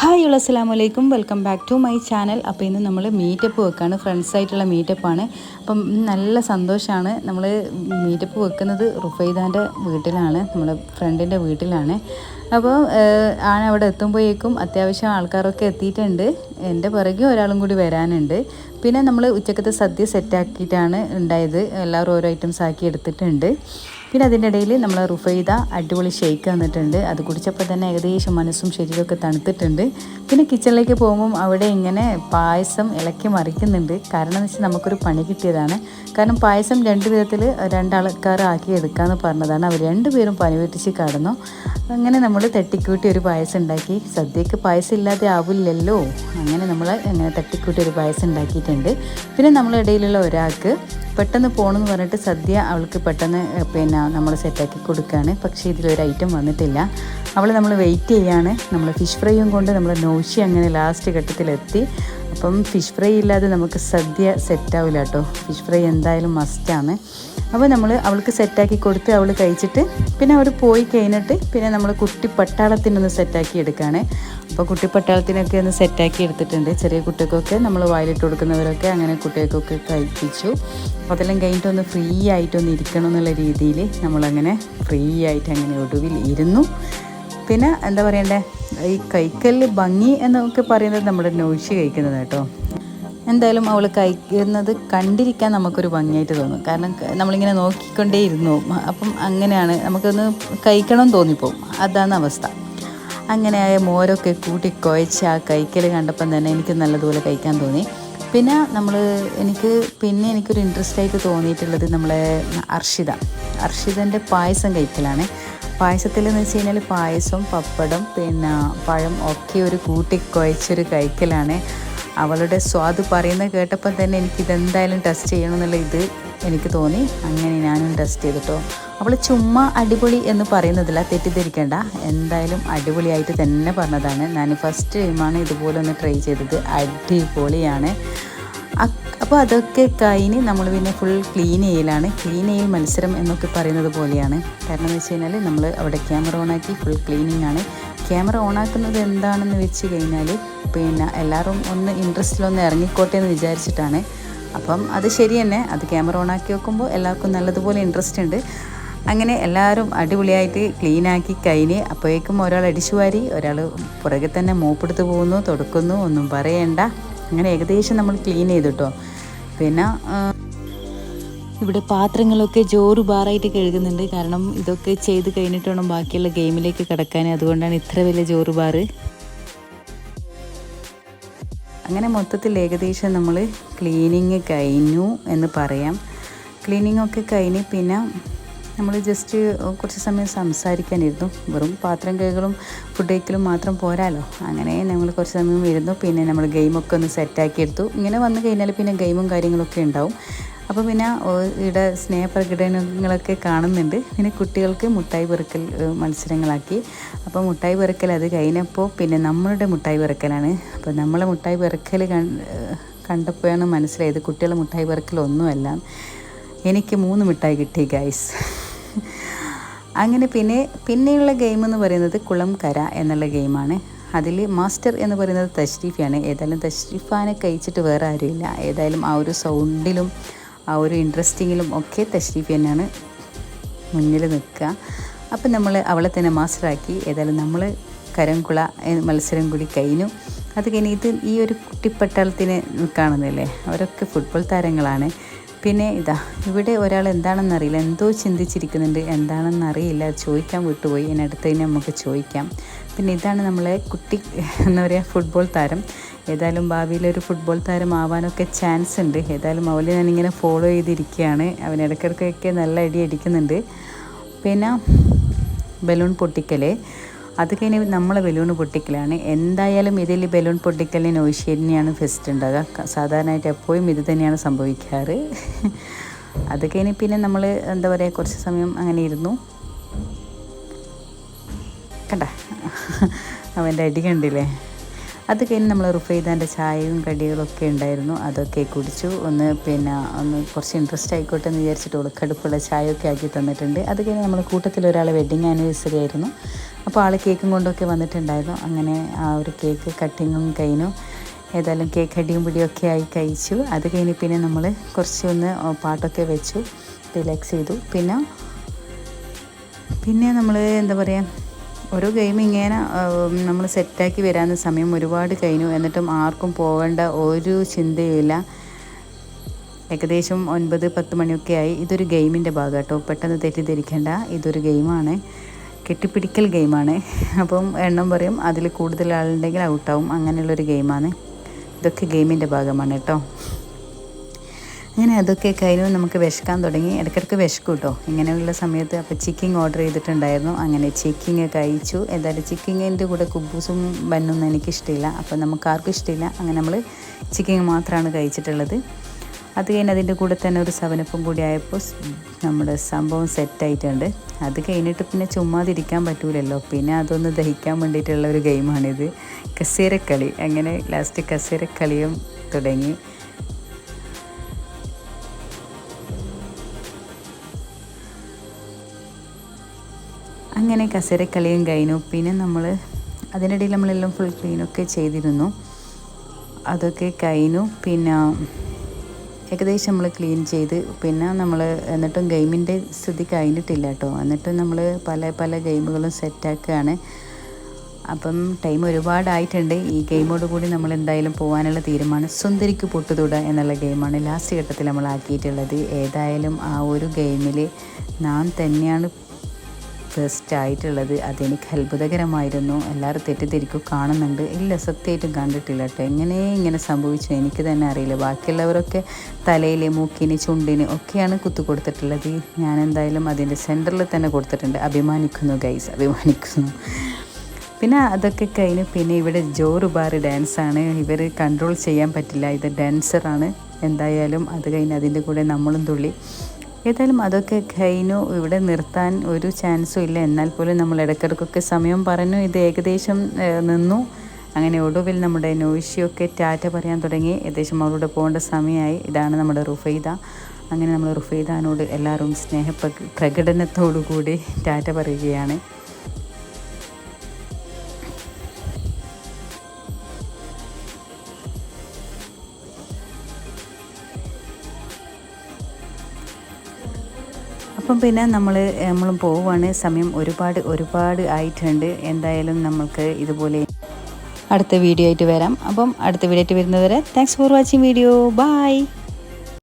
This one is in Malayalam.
ഹായ് അസ്സലാമു അലൈക്കും, welcome back to my channel. അപ്പോൾ ഇന്ന് നമ്മൾ മീറ്റപ്പ് വെക്കുകയാണ്, ഫ്രണ്ട്സായിട്ടുള്ള മീറ്റപ്പാണ്. അപ്പം നല്ല സന്തോഷമാണ്. നമ്മൾ മീറ്റപ്പ് വെക്കുന്നത് റുഫൈദാൻ്റെ വീട്ടിലാണ്, നമ്മുടെ ഫ്രണ്ടിൻ്റെ വീട്ടിലാണ്. അപ്പോൾ ആണ് അവിടെ എത്തുമ്പോഴേക്കും അത്യാവശ്യം ആൾക്കാരൊക്കെ എത്തിയിട്ടുണ്ട്. എൻ്റെ പിറകെ ഒരാളും കൂടി വരാനുണ്ട്. പിന്നെ നമ്മൾ ഉച്ചക്കത്തെ സദ്യ സെറ്റാക്കിയിട്ടാണ് ഉണ്ടായത്. എല്ലാവരും ഓരോ ഐറ്റംസ് ആക്കി എടുത്തിട്ടുണ്ട്. പിന്നെ അതിൻ്റെ ഇടയിൽ നമ്മൾ റുഫൈദ അടിപൊളി ഷേക്ക് തന്നിട്ടുണ്ട്. അത് കുടിച്ചപ്പോൾ തന്നെ ഏകദേശം മനസ്സും ശരീരമൊക്കെ തണുത്തിട്ടുണ്ട്. പിന്നെ കിച്ചണിലേക്ക് പോകുമ്പം അവിടെ ഇങ്ങനെ പായസം ഇളക്കി മറിക്കുന്നുണ്ട്. കാരണം എന്ന് വെച്ചാൽ നമുക്കൊരു പണി കിട്ടിയതാണ്. കാരണം പായസം രണ്ട് വിധത്തിൽ രണ്ടാൾക്കാർ ആക്കി എടുക്കാമെന്ന് പറഞ്ഞതാണ്. അവർ രണ്ടുപേരും പനി വെട്ടിച്ച് കടന്നു. അങ്ങനെ നമ്മൾ തട്ടിക്കൂട്ടി ഒരു പായസം ഉണ്ടാക്കി. സദ്യക്ക് പായസം ഇല്ലാതെ ആവില്ലല്ലോ. അങ്ങനെ നമ്മൾ അങ്ങനെ തട്ടിക്കൂട്ടി ഒരു പായസം ഉണ്ടാക്കിയിട്ടുണ്ട്. പിന്നെ നമ്മളിടയിലുള്ള ഒരാൾക്ക് പെട്ടെന്ന് പോകണമെന്ന് പറഞ്ഞിട്ട് സദ്യ അവൾക്ക് പെട്ടെന്ന് നമ്മൾ സെറ്റാക്കി കൊടുക്കുകയാണ്. പക്ഷേ ഇതിലൊരു ഐറ്റം വന്നിട്ടില്ല. നമ്മൾ വെയിറ്റ് ചെയ്യാണ്. നമ്മൾ ഫിഷ് ഫ്രൈയും കൊണ്ട് നമ്മൾ നോശി അങ്ങനെ ലാസ്റ്റ് ഘട്ടത്തിലെത്തി. അപ്പം ഫിഷ് ഫ്രൈ ഇല്ലാതെ നമുക്ക് സദ്യ സെറ്റാവില്ല കേട്ടോ. ഫിഷ് ഫ്രൈ എന്തായാലും മസ്റ്റാണ്. അപ്പോൾ അവൾക്ക് സെറ്റാക്കി കൊടുത്ത് അവൾ കഴിച്ചിട്ട് പിന്നെ അവർ പോയി കഴിഞ്ഞിട്ട് പിന്നെ നമ്മൾ കുട്ടിപ്പട്ടാളത്തിനൊന്ന് സെറ്റാക്കി എടുക്കുകയാണ്. അപ്പോൾ കുട്ടിപ്പട്ടാളത്തിനൊക്കെ ഒന്ന് സെറ്റാക്കി എടുത്തിട്ടുണ്ട്. ചെറിയ കുട്ടികൾക്കൊക്കെ നമ്മൾ വായിലിട്ട് കൊടുക്കുന്നവരൊക്കെ അങ്ങനെ കുട്ടികൾക്കൊക്കെ കഴിപ്പിച്ചു. അതെല്ലാം കഴിഞ്ഞിട്ടൊന്ന് ഫ്രീ ആയിട്ടൊന്ന് ഇരിക്കണം എന്നുള്ള രീതിയിൽ നമ്മളങ്ങനെ ഫ്രീ ആയിട്ട് അങ്ങനെ ഒടുവിൽ ഇരുന്നു. പിന്നെ എന്താ പറയണ്ടേ, ഈ കൈക്കല്ല് ഭംഗി എന്നൊക്കെ പറയുന്നത് നമ്മുടെ നോശി കഴിക്കുന്നത് കേട്ടോ. എന്തായാലും അവൾ കഴിക്കുന്നത് കണ്ടിരിക്കാൻ നമുക്കൊരു ഭംഗിയായിട്ട് തോന്നും. കാരണം നമ്മളിങ്ങനെ നോക്കിക്കൊണ്ടേ ഇരുന്നു. അപ്പം അങ്ങനെയാണ് നമുക്കൊന്ന് കഴിക്കണം തോന്നിപ്പോവും. അതാണ് അവസ്ഥ. അങ്ങനെ മോരൊക്കെ കൂട്ടി കുഴച്ച് ആ കഴിക്കൽ കണ്ടപ്പം തന്നെ എനിക്ക് നല്ലതുപോലെ കഴിക്കാൻ തോന്നി. പിന്നെ എനിക്കൊരു ഇൻട്രസ്റ്റ് ആയിട്ട് തോന്നിയിട്ടുള്ളത് നമ്മളെ അർഷിതൻ്റെ പായസം കഴിക്കലാണ്. പായസത്തിലെന്ന് വെച്ച് കഴിഞ്ഞാൽ പായസം, പപ്പടം, പിന്നെ പഴം ഒക്കെ ഒരു കൂട്ടി കുഴച്ചൊരു കഴിക്കലാണ്. അവളുടെ സ്വാദ് പറയുന്നത് കേട്ടപ്പം തന്നെ എനിക്കിതെന്തായാലും ടെസ്റ്റ് ചെയ്യണമെന്നുള്ള ഇത് എനിക്ക് തോന്നി. അങ്ങനെ ഞാനും ടെസ്റ്റ് ചെയ്തിട്ടോ. അവൾ ചുമ്മാ അടിപൊളി എന്ന് പറയുന്നതില്ല, തെറ്റിദ്ധരിക്കേണ്ട. എന്തായാലും അടിപൊളിയായിട്ട് തന്നെ പറഞ്ഞതാണ്. ഞാൻ ഫസ്റ്റ് ടൈമാണ് ഇതുപോലെ ഒന്ന് ട്രൈ ചെയ്തത്. അടിപൊളിയാണ്. അപ്പോൾ അതൊക്കെ കഴിഞ്ഞ് നമ്മൾ പിന്നെ ഫുൾ ക്ലീൻ ചെയ്യൽ മത്സരം എന്നൊക്കെ പറയുന്നത് പോലെയാണ്. കാരണം എന്ന് വെച്ച് കഴിഞ്ഞാൽ നമ്മൾ അവിടെ ക്യാമറ ഓണാക്കി ഫുൾ ക്ലീനിങ് ആണ്. ക്യാമറ ഓണാക്കുന്നത് എന്താണെന്ന് വെച്ച് കഴിഞ്ഞാൽ പിന്നെ എല്ലാവരും ഒന്ന് ഇൻട്രസ്റ്റിലൊന്ന് ഇറങ്ങിക്കോട്ടെ എന്ന് വിചാരിച്ചിട്ടാണ്. അപ്പം അത് ശരി തന്നെ. അത് ക്യാമറ ഓണാക്കി വെക്കുമ്പോൾ എല്ലാവർക്കും നല്ലതുപോലെ ഇൻട്രസ്റ്റ് ഉണ്ട്. അങ്ങനെ എല്ലാവരും അടിപൊളിയായിട്ട് ക്ലീനാക്കി കഴിഞ്ഞ് അപ്പോഴേക്കും ഒരാൾ അടിച്ചുവാരി, ഒരാൾ പുറകെ തന്നെ മോപ്പെടുത്ത് പോകുന്നു, തുടക്കുന്നു, ഒന്നും പറയണ്ട. അങ്ങനെ ഏകദേശം നമ്മൾ ക്ലീൻ ചെയ്തിട്ടോ. പിന്നെ ഇവിടെ പാത്രങ്ങളൊക്കെ ജോറ് ബാറായിട്ട് കഴുകുന്നുണ്ട്. കാരണം ഇതൊക്കെ ചെയ്ത് കഴിഞ്ഞിട്ട് വേണം ബാക്കിയുള്ള ഗെയിമിലേക്ക് കിടക്കാൻ. അതുകൊണ്ടാണ് ഇത്ര വലിയ ജോറ് ബാറ്. അങ്ങനെ മൊത്തത്തിൽ ഏകദേശം നമ്മൾ ക്ലീനിങ് കഴിഞ്ഞു എന്ന് പറയാം. ക്ലീനിങ്ങൊക്കെ കഴിഞ്ഞ് പിന്നെ നമ്മൾ ജസ്റ്റ് കുറച്ച് സമയം സംസാരിക്കാനിരുന്നു. വെറും പാത്രം കഴുകലും ഫുഡ് കഴിക്കലും മാത്രം പോരാലോ. അങ്ങനെ നമ്മൾ കുറച്ച് സമയം ഇരുന്നു. പിന്നെ നമ്മൾ ഗെയിമൊക്കെ ഒന്ന് സെറ്റാക്കി എടുത്തു. ഇങ്ങനെ വന്നു കഴിഞ്ഞാൽ പിന്നെ ഗെയിമും കാര്യങ്ങളൊക്കെ ഉണ്ടാവും. അപ്പോൾ പിന്നെ ഇവിടെ സ്നേഹപ്രകടനങ്ങളൊക്കെ കാണുന്നുണ്ട്. പിന്നെ കുട്ടികൾക്ക് മുട്ടായി പെറുക്കൽ മത്സരങ്ങളാക്കി. അപ്പോൾ മുട്ടായി പെറുക്കൽ അത് കഴിഞ്ഞപ്പോൾ പിന്നെ നമ്മളുടെ മുട്ടായി പെറുക്കലാണ്. അപ്പോൾ നമ്മളെ മുട്ടായി പെറുക്കൽ കണ്ടപ്പോഴാണ് മനസ്സിലായത് കുട്ടികളെ മുട്ടായി പെറുക്കലൊന്നുമല്ല. എനിക്ക് 3 മിഠായി കിട്ടി ഗൈസ്. അങ്ങനെ പിന്നെയുള്ള ഗെയിം എന്ന് പറയുന്നത് കുളം കര എന്നുള്ള ഗെയിമാണ്. അതിൽ മാസ്റ്റർ എന്ന് പറയുന്നത് തഷ്രീഫാണ്. ഏതായാലും തഷ്രീഫാനെ കഴിച്ചിട്ട് വേറെ ആരുമില്ല. ഏതായാലും ആ ഒരു സൗണ്ടിലും ആ ഒരു ഇൻട്രസ്റ്റിങ്ങിലും ഒക്കെ തഷ്രീഫ് തന്നെയാണ് മുന്നിൽ നിൽക്കുക. അപ്പം നമ്മൾ അവളെ തന്നെ മാസ്റ്ററാക്കി. ഏതായാലും നമ്മൾ കരംകുള മത്സരം കൂടി കഴിഞ്ഞു. അത് കഴിഞ്ഞ് ഈ ഒരു കുട്ടിപ്പട്ടാളത്തിന് കാണുന്നില്ലേ, അവരൊക്കെ ഫുട്ബോൾ താരങ്ങളാണ്. പിന്നെ ഇവിടെ ഒരാൾ എന്താണെന്നറിയില്ല, എന്തോ ചിന്തിച്ചിരിക്കുന്നുണ്ട്. എന്താണെന്നറിയില്ല, ചോദിക്കാൻ വിട്ടുപോയി. ഇതിനടുത്ത് നമുക്ക് ചോദിക്കാം. പിന്നെ ഇതാണ് നമ്മളെ കുട്ടി എന്താ പറയുക, ഫുട്ബോൾ താരം. ഏതായാലും ഭാവിയിലൊരു ഫുട്ബോൾ താരം ആവാനൊക്കെ ചാൻസ് ഉണ്ട്. ഏതായാലും അവനെ ഞാനിങ്ങനെ ഫോളോ ചെയ്തിരിക്കുകയാണ്. അവൻ ഇടയ്ക്കിടയ്ക്കൊക്കെ നല്ല അടി അടിക്കുന്നുണ്ട്. പിന്നെ ബലൂൺ പൊട്ടിക്കൽ, അത് കഴിഞ്ഞ് നമ്മളെ ബലൂൺ പൊട്ടിക്കലാണ്. എന്തായാലും ഇതിൽ ബലൂൺ പൊട്ടിക്കലിന് നോശി തന്നെയാണ് ഫസ്റ്റ് ഉണ്ടാകുക. സാധാരണയായിട്ട് എപ്പോഴും ഇത് തന്നെയാണ് സംഭവിക്കാറ്. അത് കഴിഞ്ഞ് പിന്നെ നമ്മൾ എന്താ പറയുക, കുറച്ച് സമയം അങ്ങനെ ഇരുന്നു. കണ്ട അവൻ്റെ അടി കണ്ടില്ലേ. അത് കഴിഞ്ഞ് നമ്മൾ റുഫൈദാൻ്റെ ചായയും കടികളൊക്കെ ഉണ്ടായിരുന്നു. അതൊക്കെ കുടിച്ചു. ഒന്ന് കുറച്ച് ഇൻട്രസ്റ്റ് ആയിക്കോട്ടെ എന്ന് വിചാരിച്ചിട്ട് കടുപ്പുള്ള ചായയൊക്കെ ആക്കി തന്നിട്ടുണ്ട്. അത് കഴിഞ്ഞ് നമ്മൾ കൂട്ടത്തിൽ ഒരാളെ വെഡ്ഡിങ് ആനിവേഴ്സറി ആയിരുന്നു. അപ്പോൾ ആൾ കേക്കും കൊണ്ടൊക്കെ വന്നിട്ടുണ്ടായിരുന്നു. അങ്ങനെ ആ ഒരു കേക്ക് കട്ടിങ്ങും കഴിഞ്ഞു. ഏതായാലും കേക്ക് അടിയും പിടിയൊക്കെ ആയി കഴിച്ചു. അത് കഴിഞ്ഞ് പിന്നെ നമ്മൾ കുറച്ചൊന്ന് പാട്ടൊക്കെ വെച്ചു, റിലാക്സ് ചെയ്തു. പിന്നെ നമ്മൾ എന്താ പറയുക, ഓരോ ഗെയിം ഇങ്ങനെ നമ്മൾ സെറ്റാക്കി വരാവുന്ന സമയം ഒരുപാട് കഴിഞ്ഞു. എന്നിട്ടും ആർക്കും പോകേണ്ട ഒരു ചിന്തയുമില്ല. ഏകദേശം 9-10 മണിയൊക്കെ ആയി. ഇതൊരു ഗെയിമിൻ്റെ ഭാഗം കേട്ടോ, പെട്ടെന്ന് തെറ്റിദ്ധരിക്കേണ്ട. ഇതൊരു ഗെയിമാണ്, കെട്ടിപ്പിടിക്കൽ ഗെയിമാണ്. അപ്പം എണ്ണം പറയും, അതിൽ കൂടുതൽ ആളുണ്ടെങ്കിൽ ഔട്ടാവും. അങ്ങനെയുള്ളൊരു ഗെയിമാണ്. ഇതൊക്കെ ഗെയിമിൻ്റെ ഭാഗമാണ് കേട്ടോ. അങ്ങനെ അതൊക്കെ കഴിഞ്ഞു. നമുക്ക് വിശക്കാൻ തുടങ്ങി. ഇടയ്ക്കിടയ്ക്ക് വിശക്കും കേട്ടോ ഇങ്ങനെയുള്ള സമയത്ത്. അപ്പോൾ ചിക്കൻ ഓർഡർ ചെയ്തിട്ടുണ്ടായിരുന്നു. അങ്ങനെ ചിക്കൻ കഴിച്ചു. എന്തായാലും ചിക്കൻ്റെ കൂടെ കുബൂസും ബന്നൊന്നും എനിക്കിഷ്ടമില്ല. അപ്പോൾ നമുക്ക് ആർക്കും ഇഷ്ടമില്ല. അങ്ങനെ നമ്മൾ ചിക്കൻ മാത്രമാണ് കഴിച്ചിട്ടുള്ളത്. അത് കഴിഞ്ഞ് അതിൻ്റെ കൂടെ തന്നെ ഒരു 7-Up കൂടി ആയപ്പോൾ നമ്മുടെ സംഭവം സെറ്റായിട്ടുണ്ട്. അത് കഴിഞ്ഞിട്ട് പിന്നെ ചുമ്മാതിരിക്കാൻ പറ്റൂലല്ലോ, പിന്നെ അതൊന്ന് ദഹിക്കാൻ വേണ്ടിയിട്ടുള്ള ഒരു ഗെയിമാണിത്, കസേരക്കളി. അങ്ങനെ ലാസ്റ്റ് കസേരക്കളിയും തുടങ്ങി. അങ്ങനെ കസേരക്കളിയും കഴിഞ്ഞു. പിന്നെ നമ്മൾ അതിനിടയിൽ നമ്മളെല്ലാം ഫുൾ ക്ലീനൊക്കെ ചെയ്തിരുന്നു. അതൊക്കെ കഴിഞ്ഞു. പിന്നെ ഏകദേശം നമ്മൾ ക്ലീൻ ചെയ്ത് പിന്നെ നമ്മൾ എന്നിട്ടും ഗെയിമിൻ്റെ സ്ഥിതി കഴിഞ്ഞിട്ടില്ല കേട്ടോ. എന്നിട്ടും നമ്മൾ പല ഗെയിമുകളും സെറ്റാക്കുകയാണ്. അപ്പം ടൈം ഒരുപാടായിട്ടുണ്ട്. ഈ ഗെയിമോട് കൂടി നമ്മൾ എന്തായാലും പോകാനുള്ള തീരുമാനം സുന്ദരിക്ക് പൊട്ടുതൊട എന്നുള്ള ഗെയിമാണ് ലാസ്റ്റ് ഘട്ടത്തിൽ നമ്മൾ ആക്കിയിട്ടുള്ളത്. ഏതായാലും ആ ഒരു ഗെയിമിൽ ഞാൻ തന്നെയാണ് ഫസ്റ്റ് ആയിട്ടുള്ളത്. അതെനിക്ക് അത്ഭുതകരമായിരുന്നു. എല്ലാവരും തെറ്റിദ്ധരിക്കും, കാണുന്നുണ്ട്. ഇല്ല, സത്യമായിട്ടും കണ്ടിട്ടില്ല കേട്ടോ. ഇങ്ങനെ സംഭവിച്ചു എനിക്ക് തന്നെ അറിയില്ല. ബാക്കിയുള്ളവരൊക്കെ തലയിൽ, മൂക്കിന്, ചുണ്ടിന് ഒക്കെയാണ് കുത്തു കൊടുത്തിട്ടുള്ളത്. ഞാൻ എന്തായാലും അതിൻ്റെ സെൻറ്ററിൽ തന്നെ കൊടുത്തിട്ടുണ്ട്. അഭിമാനിക്കുന്നു ഗൈസ്, അഭിമാനിക്കുന്നു. പിന്നെ അതൊക്കെ കഴിഞ്ഞ് പിന്നെ ഇവിടെ ജോറുബാർ ഡാൻസാണ്. ഇവർ കൺട്രോൾ ചെയ്യാൻ പറ്റില്ല, ഇത് ഡാൻസറാണ്. എന്തായാലും അത് കഴിഞ്ഞ് അതിൻ്റെ കൂടെ നമ്മളും തുള്ളി. ഏതായാലും അതൊക്കെ കഴിഞ്ഞു. ഇവിടെ നിർത്താൻ ഒരു ചാൻസും ഇല്ല. എന്നാൽ പോലും നമ്മൾ ഇടയ്ക്കിടയ്ക്കൊക്കെ സമയം പറഞ്ഞു. ഇത് ഏകദേശം നിന്നു. അങ്ങനെ ഒടുവിൽ നമ്മുടെ നോയിഷിയൊക്കെ ടാറ്റ പറയാൻ തുടങ്ങി. ഏകദേശം അവരോട് പോകേണ്ട സമയമായി. ഇതാണ് നമ്മുടെ റുഫൈദ. അങ്ങനെ നമ്മൾ റുഫൈദാനോട് എല്ലാവരും പ്രകടനത്തോടു കൂടി ടാറ്റ പറയുകയാണ്. അപ്പം പിന്നെ നമ്മളും പോവുകയാണ്. സമയം ഒരുപാട് ആയിട്ടുണ്ട്. എന്തായാലും നമ്മൾക്ക് ഇതുപോലെ അടുത്ത വീഡിയോ ആയിട്ട് വരാം. അപ്പം അടുത്ത വീഡിയോ ആയിട്ട് വരുന്നതുവരെ thanks for watching video. By.